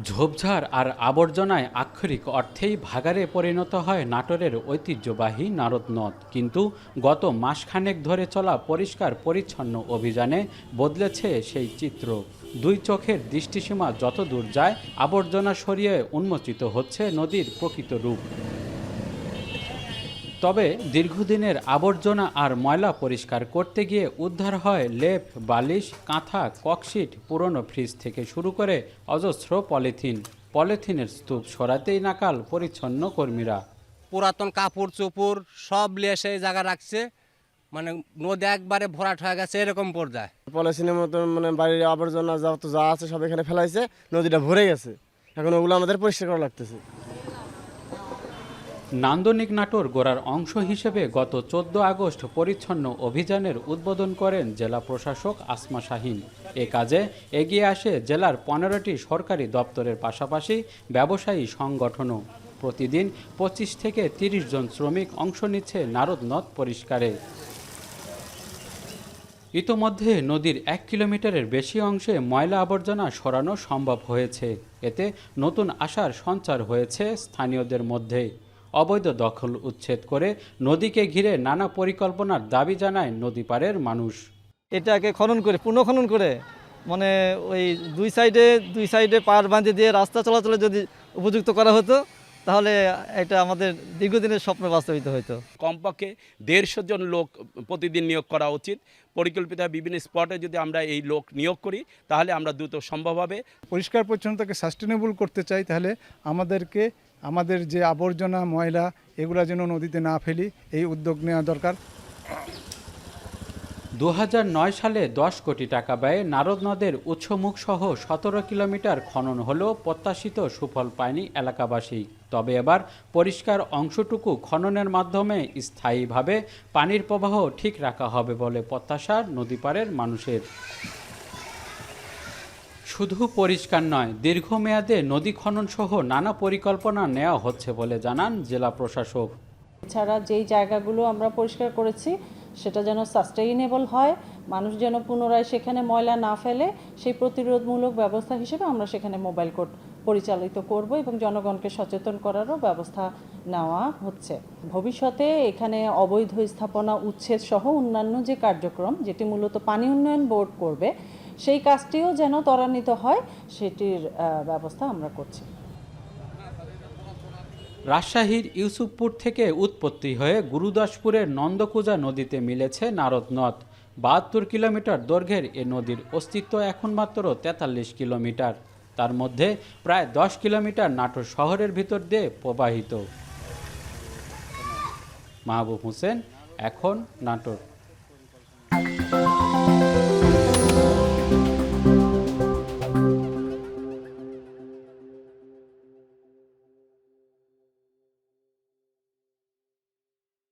ঝোপঝাড় আর আবর্জনায় আক্ষরিক অর্থেই ভাগাড়ে পরিণত হয় নাটোরের ঐতিহ্যবাহী নারদ নদ। কিন্তু গত মাসখানেক ধরে চলা পরিষ্কার পরিচ্ছন্ন অভিযানে বদলেছে সেই চিত্র। দুই চোখের দৃষ্টিসীমা যত দূর যায়, আবর্জনা সরিয়ে উন্মোচিত হচ্ছে নদীর প্রকৃত রূপ। তবে দীর্ঘদিনের আবর্জনা আর ময়লা পরিষ্কার করতে গিয়ে উদ্ধার হয় লেপ, বালিশ, কাঁথা, ককশিট, পুরনো ফ্রিজ থেকে শুরু করে অজস্র পলিথিনের স্তূপ সরাতেই নাকাল পরিচ্ছন্ন কর্মীরা। পুরাতন কাপড় চোপড় সব নিয়ে সেই জায়গা রাখছে, মানে নদী একবারে ভরাট হয়ে গেছে এরকম পর্যায়ে। পলিথিনের মতন বাড়ির আবর্জনা যা আছে সব এখানে ফেলাইছে, নদীটা ভরে গেছে। এখন ওগুলো আমাদের পরিষ্কার করা লাগতেছে। নান্দনিক নাটোর গোড়ার অংশ হিসেবে গত 14 আগস্ট পরিচ্ছন্ন অভিযানের উদ্বোধন করেন জেলা প্রশাসক আসমা শাহীন। এ কাজে এগিয়ে আসে জেলার 15টি সরকারি দপ্তরের পাশাপাশি ব্যবসায়ী সংগঠনও। প্রতিদিন 25 থেকে 30 জন শ্রমিক অংশ নিচ্ছে নারদ নদ পরিষ্কারে। ইতোমধ্যে নদীর 1 কিলোমিটারের বেশি অংশে ময়লা আবর্জনা সরানো সম্ভব হয়েছে। এতে নতুন আশার সঞ্চার হয়েছে স্থানীয়দের মধ্যে। অবৈধ দখল উচ্ছেদ করে নদীকে ঘিরে নানা পরিকল্পনার দাবি জানায় নদীপাড়ের মানুষ। এটাকে পুনঃখনন করে মানে ওই দুই সাইডে পাড় বাঁধে দিয়ে রাস্তা চলাচলে যদি উপযুক্ত করা হতো, তাহলে এটা আমাদের দীর্ঘদিনের স্বপ্ন বাস্তবিত হতো। কমপক্ষে 150 জন লোক প্রতিদিন নিয়োগ করা উচিত। পরিকল্পিত বিভিন্ন স্পটে যদি আমরা এই লোক নিয়োগ করি, তাহলে আমরা দ্রুত সম্ভব হবে। পরিষ্কার পরিচ্ছন্নতাকে সাস্টেনেবল করতে চাই, তাহলে আমাদের যে আবর্জনা ময়লা এগুলো যেন নদীতে না ফেলি, এই উদ্যোগ নেওয়া দরকার। 2009 সালে 10 কোটি টাকা ব্যয়ে নারদ নদের উৎসমুখ সহ 17 কিলোমিটার খনন হলেও প্রত্যাশিত সুফল পায়নি এলাকাবাসী। তবে এবার পরিষ্কার অংশটুকু খননের মাধ্যমে স্থায়ীভাবে পানির প্রবাহ ঠিক রাখা হবে বলে প্রত্যাশা নদীপাড়ের মানুষের। শুধু পরিষ্কার নয়, দীর্ঘমেয়াদে নদী খনন সহ নানা পরিকল্পনা নেওয়া হচ্ছে বলে জানান জেলা প্রশাসক। এছাড়া যেই জায়গাগুলো আমরা পরিষ্কার করেছি সেটা যেন সাস্টেইনেবল হয়, মানুষ যেন পুনরায় সেখানে ময়লা না ফেলে, সেই প্রতিরোধমূলক ব্যবস্থা হিসেবে আমরা সেখানে মোবাইল কোর্ট পরিচালিত করব এবং জনগণকে সচেতন করারও ব্যবস্থা নেওয়া হচ্ছে। ভবিষ্যতে এখানে অবৈধ স্থাপনা উচ্ছেদ সহ অন্যান্য যে কার্যক্রম, যেটি মূলত পানি উন্নয়ন বোর্ড করবে, সেই কাজটিও যেন ত্বরান্বিত হয়, সেটির ব্যবস্থা আমরা করছি। রাজশাহীর ইউসুফপুর থেকে উৎপত্তি হয়ে গুরুদাসপুরের নন্দকুজা নদীতে মিলেছে নারদ নদ। 72 কিলোমিটার দৈর্ঘ্যের এ নদীর অস্তিত্ব এখন মাত্র 43 কিলোমিটার। তার মধ্যে প্রায় 10 কিলোমিটার নাটোর শহরের ভিতর দিয়ে প্রবাহিত। মাহবুব হোসেন, এখন নাটোর।